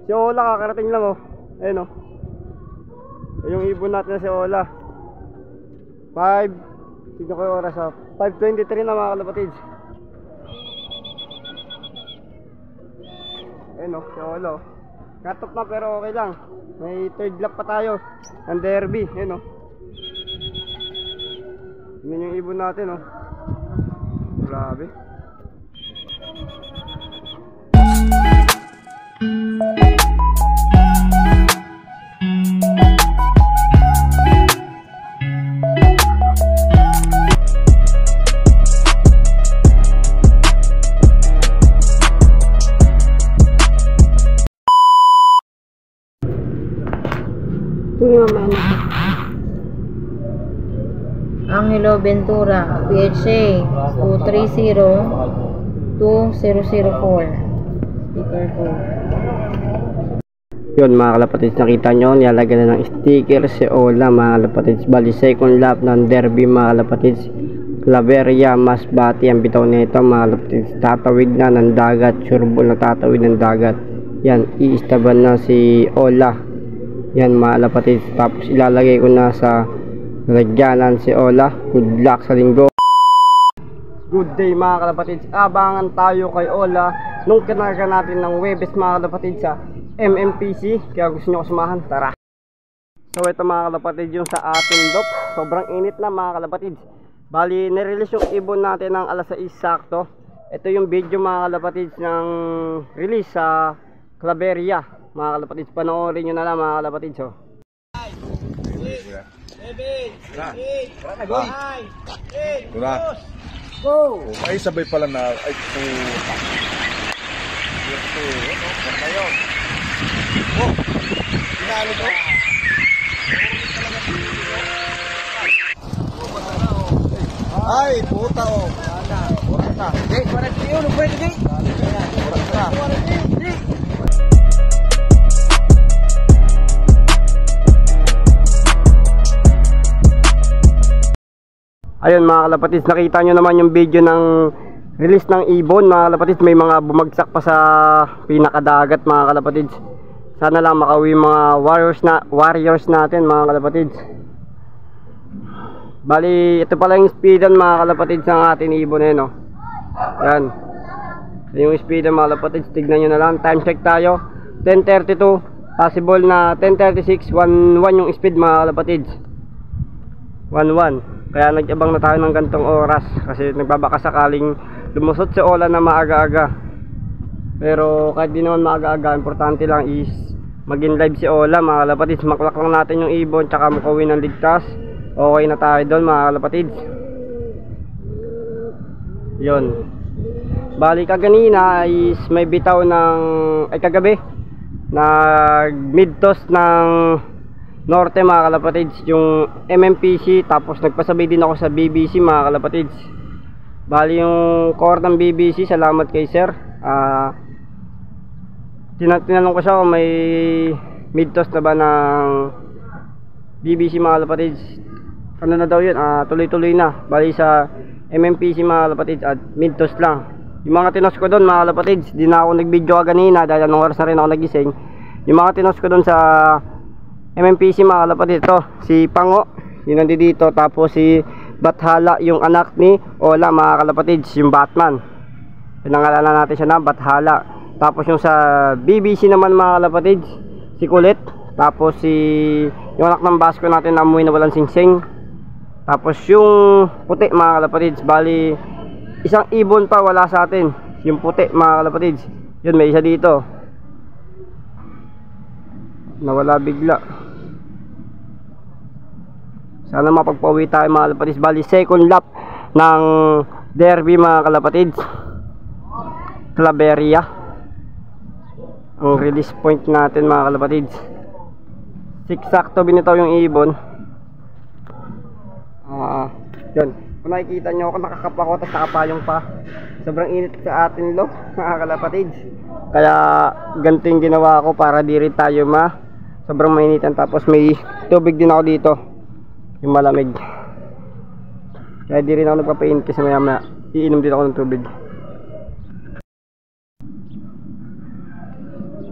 Si Ola kakarating lang oh. Ayun oh. Yung ibon natin na si Ola. 5, tignan ko yung oras oh. 5:23 na mga kalapatids. Ayun oh, si Ola oh. Cut off na pero okay lang. May third lap pa tayo ng derby. Ayun oh. Yun yung ibon natin oh. Grabe. Angelo Ventura, PHA 230-2004. Sticker code. Yun mga kalapatids, nakita nyo, nilalagyan na ng sticker si Ola mga kalapatids. Bali second lap ng derby mga kalapatids. Claveria, Masbate ang bitaw nito mga kalapatids. Tatawid na ng dagat, sureball na tatawid ng dagat. Yan, iistaban na si Ola. Yan mga kalapatids, tapos ilalagay ko na sa lagyanan si Ola. Good luck sa linggo. Good day mga kalapatids, abangan tayo kay Ola nung kinarga natin ng Webes mga kalapatids sa MMPC. Kaya gusto nyo kusumahan, tara. So ito mga kalapatids yung sa ating dop. Sobrang init na mga kalapatids. Bali nirelease yung ibon natin ng alas 6 sakto. Ito yung video mga kalapatids ng release sa Claveria mga kalapatids. Panoorin nyo na lang mga kalapatids oh. Go! Ay, sabay pala na. Ay, oh! Pinalo to? Ay, puta oh! Puta! Hey, 41, no pwede din! Ayun mga kalapatids, nakita nyo naman yung video ng release ng ibon mga kalapatids. May mga bumagsak pa sa pinakadagat mga kalapatids. Sana lang makauwi mga warriors natin mga kalapatids. Bali ito pala yung speedan mga kalapatids ng ating ibon eh no. Yan, yung speedan mga kalapatids, tignan nyo na lang. Time check tayo 10:32, possible na 10:36. 1:1 yung speed mga kalapatids, 1:1. Kaya nag-abang na tayo ng gantong oras kasi nagbabaka sakaling lumusot si Ola na maaga-aga. Pero kahit di naman maaga-aga, importante lang is maging live si Ola mga kalapatids. Maklak lang natin yung ibon tsaka makauwi ng ligtas. Okay na tayo doon mga kalapatids. Yun. Bali kaganina is may bitaw ng kagabi nag mid toss ng Norte mga kalapatids yung MMPC, tapos nagpasabay din ako sa BBC mga kalapatids. Bali yung core ng BBC, salamat kay sir. Tinanong ko siya kung may mid-toss na ba ng BBC mga kalapatids. Ano na daw yun, tuloy-tuloy na. Bali sa MMPC mga kalapatids at mid-toss lang. Yung mga tinos ko doon mga kalapatids, di na ako nag-video kanina dahil anong oras na rin ako nagising. Yung mga tinos ko doon sa MMPC mga kalapatids, ito si Pango, yun nandito, tapos si Bathala, yung anak ni Ola mga kalapatids, yung Batman. Pinangalanan natin siya na Bathala. Tapos yung sa BBC naman mga kalapatids, si Kulit. Tapos si yung anak ng Basco natin na amoy na walang singsing. Tapos yung puti mga kalapatids, bali isang ibon pa wala sa atin, yung puti mga kalapatids. Yun, may isa dito nawala bigla. Sana mapagpauwi tayo mga kalapatids. Bali second lap ng derby mga kalapatids, Claveria ang release point natin mga kalapatids. Siksakto binitaw yung ibon. Yun, kung nakikita nyo ako, nakakapa ko tapos nakapayong pa. Sobrang init sa atin lo mga kalapatids. Kaya ganito yung ginawa ko para di rin tayo sobrang mainitan. Tapos may tubig din ako dito, yung malamig. Kaya di rin ako nagpapainit kasi maya maya iinom din ako ng tubig.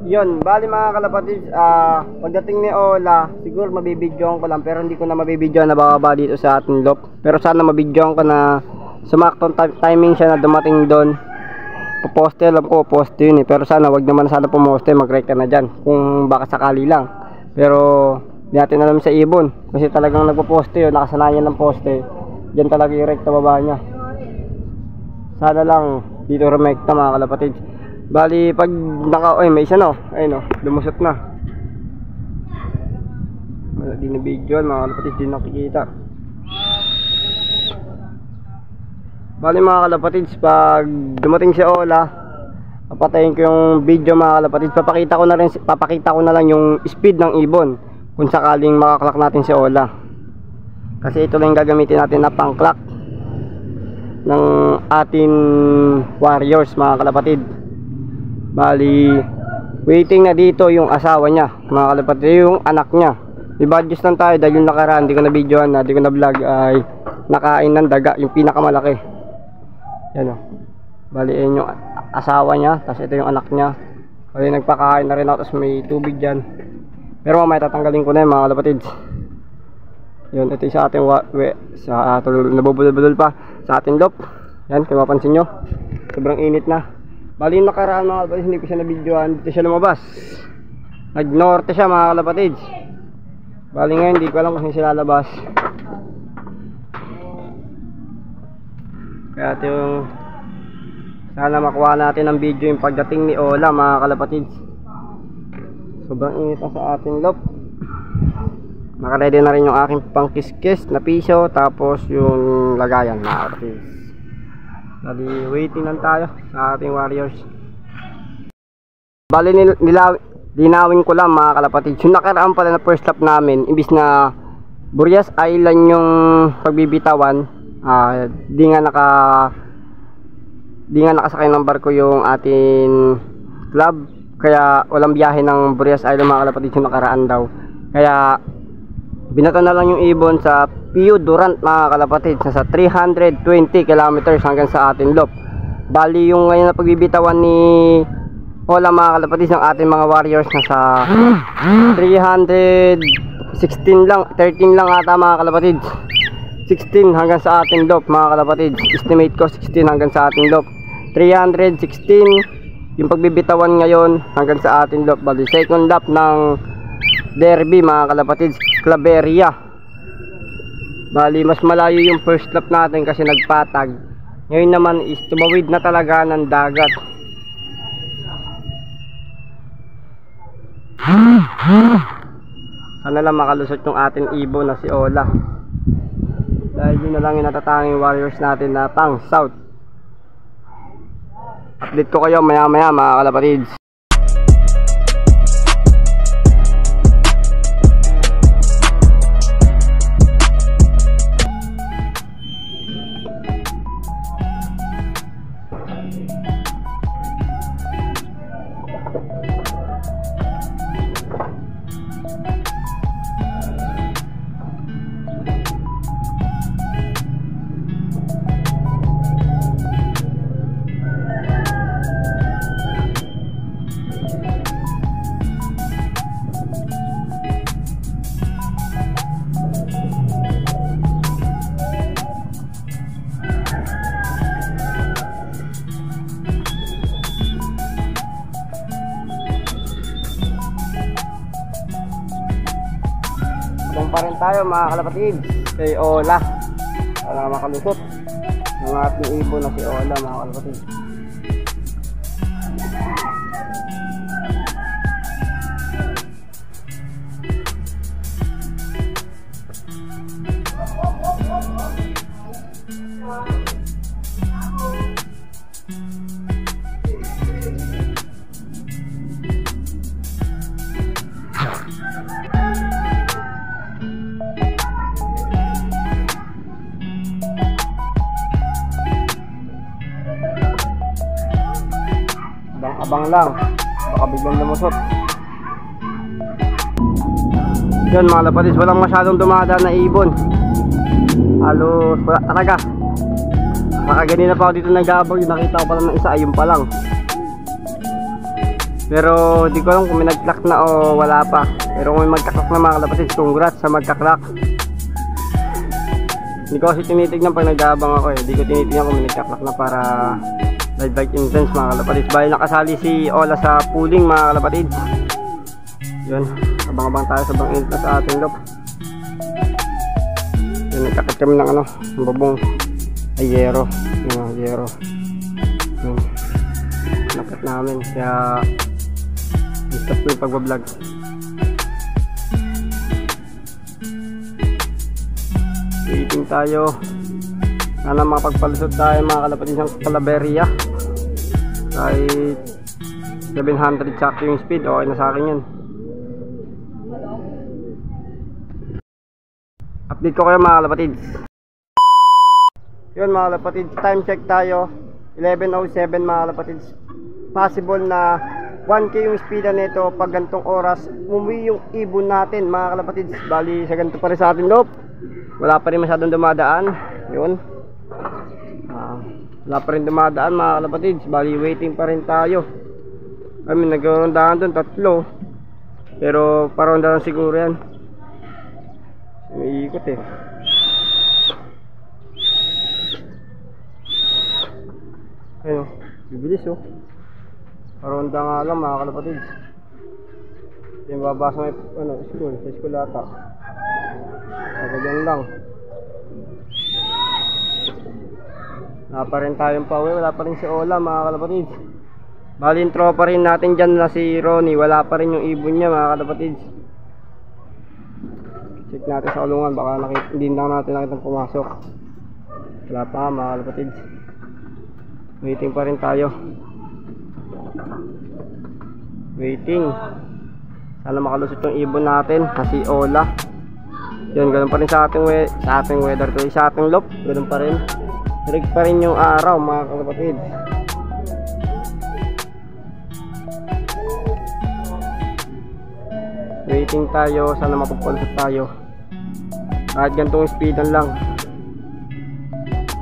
Yun, bali mga kalapatids, pagdating ni Ola, siguro mabibidyoan ko lang, pero hindi ko na mabibidyoan na bababa dito sa ating loft. Pero sana mabidyoan ko na sumaktong timing siya na dumating doon. Poposte, alam ko poste yun pero sana wag naman sana pumoste, mag-rekta na dyan kung baka sakali lang. Pero di natin alam sa ibon, kasi talagang nagpo-poste yun, nakasanayan ng poste, dyan talaga yung rekta baba niya. Sana lang dito rumekta mga kalapatids. Bali pag may isa no, ayun no, lumusot na. Wala din na video mga kalapatids, di nakikita. Bali mga kalapatids, pag dumating si Ola, papatayin ko yung video mga kalapatids. Papakita ko na lang yung speed ng ibon kung sakaling makaklak natin si Ola. Kasi ito lang yung gagamitin natin na pang-clock ng ating warriors mga kalapatids. Bali waiting na dito yung asawa niya mga kalapatids, yung anak niya. I-badges lang tayo dahil yung nakaraan di ko na videoan na, di ko na vlog, ay nakain ng daga, yung pinakamalaki. Yan o. Bali yun yung asawa niya, tapos ito yung anak niya. Bali nagpakain na rin ako, tapos may tubig dyan. Pero mamaya tatanggalin ko na yun mga kalapatids. Yun, ito yung sa ating nabubulol-bulol pa sa ating loft. Yan, kung mapansin nyo, sobrang init na. Bali yung nakaraan mga kalapatids, hindi ko siya na-videoan. Dito siya lumabas, nag-norte siya mga kalapatids. Bali ngayon, hindi ko alam kung siya lalabas. Kaya ito yung sana makuha natin ang video yung pagdating ni Ola mga kalapatids. Sobrang init na sa ating loft. Nakaredy na rin yung aking pang kiss-kiss na piso, tapos yung lagayan mga kalapatids. Bali waiting lang tayo sa ating warriors. Bali linawin ko lang mga kalapatids, yung nakaraan pala na first lap namin, imbis na Burias Island yung pagbibitawan, di nga nakasakay ng barko yung ating club, kaya walang biyahe ng Burias Island mga kalapatids yung nakaraan daw. Kaya binato na lang yung ibon sa Pio Durant mga kalapatids, nasa 320 kilometers hanggang sa ating loft. Bali yung ngayon na pagbibitawan ni Ola mga kalapatids ng ating mga warriors, nasa 316 lang, 13 lang ata mga kalapatids. 16 hanggang sa ating loft mga kalapatids. Estimate ko 16 hanggang sa ating loft. 316 yung pagbibitawan ngayon hanggang sa ating loft. Bali second lap ng Derby mga kalapatids, Claveria. Bali mas malayo yung first lap natin kasi nagpatag. Ngayon naman is tumawid na talaga ng dagat. Sana lang makalusot yung ating ibon na si Ola. Dahil yun na lang yung natatanging warriors natin na pang south. Update ko kayo maya maya mga kalapatids. Pa rin tayo mga kalapatids kay Ola para makalusot ng ating ibon na si Ola mga kalapatids. Abang lang, baka biglang lumusot. Yun mga kalapatids, walang masyadong dumadaan na ibon. Halos wala talaga. Baka ganina pa ako dito nag-abog, nakita ko pala ng isa, ayun pa lang. Pero di ko alam kung may nag-clock na o wala pa. Pero kung may magka-clock na mga kalapatids, congrats sa magka-clock. Hindi ko kasi tinitignan pag nag-aabang ako eh. Hindi ko tinitignan kung may nagka-clock na para live bike intense mga kalapatids. Bali nakasali si Ola sa pooling mga kalapatids. Yun, abang-abang tayo sa bang na sa ating loop. Yun, nagkakit kami ng ano, ng babong ayero. Yun, ayero. Yun, nakit namin. Kaya stop ko yung pagbablog. Waiting tayo. Sana makapagpalusot tayo mga kalapatids ng Claveria. Kahit 700 sakto yung speed, okay na sa akin yun. Update ko kayo mga kalapatids. Yun mga kalapatids, time check tayo 11:07 mga kalapatids. Possible na 1K yung speedan nito pag gantong oras. Umuwi yung ibon natin mga kalapatids. Bali sa ganito pa rin sa atin loop. Wala pa rin masyadong dumadaan. Yun, wala pa rin dumadaan mga kalapatids. Bali waiting pa rin tayo. Kami nagrondahan doon 3. Pero parondahan siguro yan. May ikot eh. Ayun, bibilis oh. Paronda nga lang mga kalapatids. Yung babasa may ano, school, sa school ata. Ganyan lang. Wala pa rin tayong pauwi, wala pa rin si Ola mga kalapatids. Bali yung tropa rin natin dyan na si Ronnie, wala pa rin yung ibon niya mga kalapatids. Check natin sa ulungan, baka hindi lang natin nakitang pumasok. Wala pa mga kalapatids. Waiting pa rin tayo. Waiting. Sana makalusot yung ibon natin kasi Ola. Yun, ganun pa rin sa ating weather today, sa ating loop, ganun pa rin. Rig pa rin yung araw mga kalapatids. Waiting tayo, sana mapagpalusot tayo. Kahit gantong speedan lang.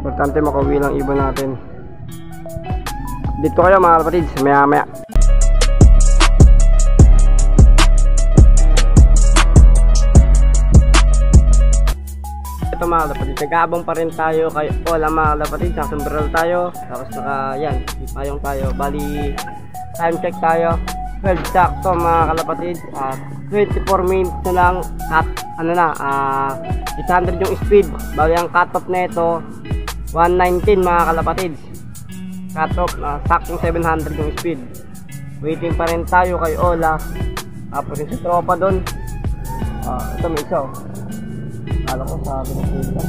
Importante makauwi lang ibon natin. Dito kayo mga kalapatids, maya maya. Ito mga kalapatids, nag-aabang pa rin tayo kay Ola mga kalapatids. Nakasumbrel tayo, tapos naka yan, ipayong tayo. Bali time check tayo 12 sakto mga kalapatids. At 24 minutes na lang at ano na, 800 yung speed. Bali ang cut off na ito 119 mga kalapatids. Cut off, saktong 700 yung speed. Waiting pa rin tayo kay Ola. Tapos yung si tropa doon, ito may isa oh. Kala ko sabi ng sila.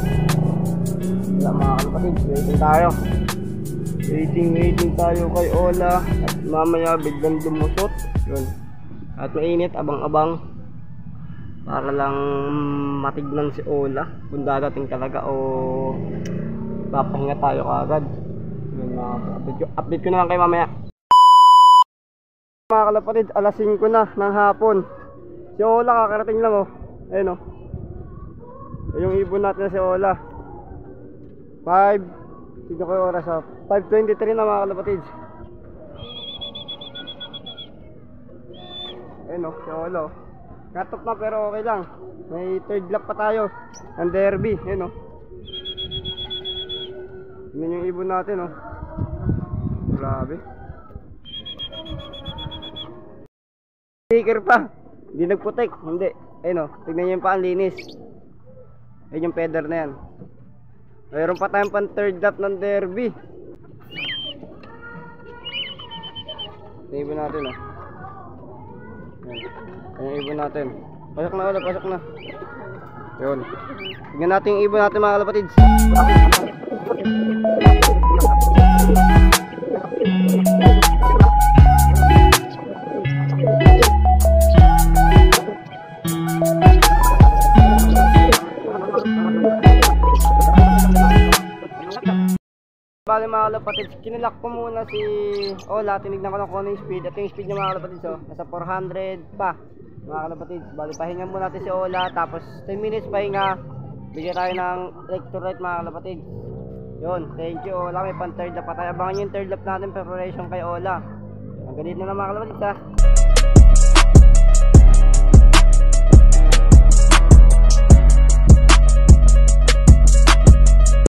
Wala mga kalapatids, waiting tayo. Waiting tayo kay Ola. At mamaya biglang lumusot. Yun. At mainit, abang-abang. Para lang matignan si Ola kung dadating talaga o papahinga tayo kagad. Yun, update ko na lang kayo mamaya. Mga kalapatids, alas 5 na ng hapon. Si Ola kakarating lang oh. Ayun oh. Yung ibon natin na si Ola 5, tignan ko yung oras oh. 5:23 na mga kalapatids. Ayun oh, si Ola oh. Cut off na pero okay lang. May third lap pa tayo ng derby. Ayun oh. Yun yung ibon natin oh. Grabe. Sticker pa. Hindi nagputek. Hindi. Ayun oh. Tignan nyo yung paan, linis. Ayun yung feather na yan. Mayroon pa tayong pang third lap ng derby. Yung ibon natin oh. Ayan yung ibon natin. Pasok na ulit, pasok na. Yun. Tignan natin yung ibon natin mga kalapatids. Bale mga kalapatids, kinilak ko muna si Ola, tinignan ko lang kung ano yung speed. At yung speed niya mga kalapatids oh, nasa 400 pa mga kalapatids. Bale pahinga muna natin si Ola, tapos 10 minutes pahinga, bigyan tayo ng electrolyte mga kalapatids. Yun, thank you Ola, may pan third lap pa tayo. Abangan yung third lap natin, preparation kay Ola. Hanggang dito na lang mga kalapatids ha.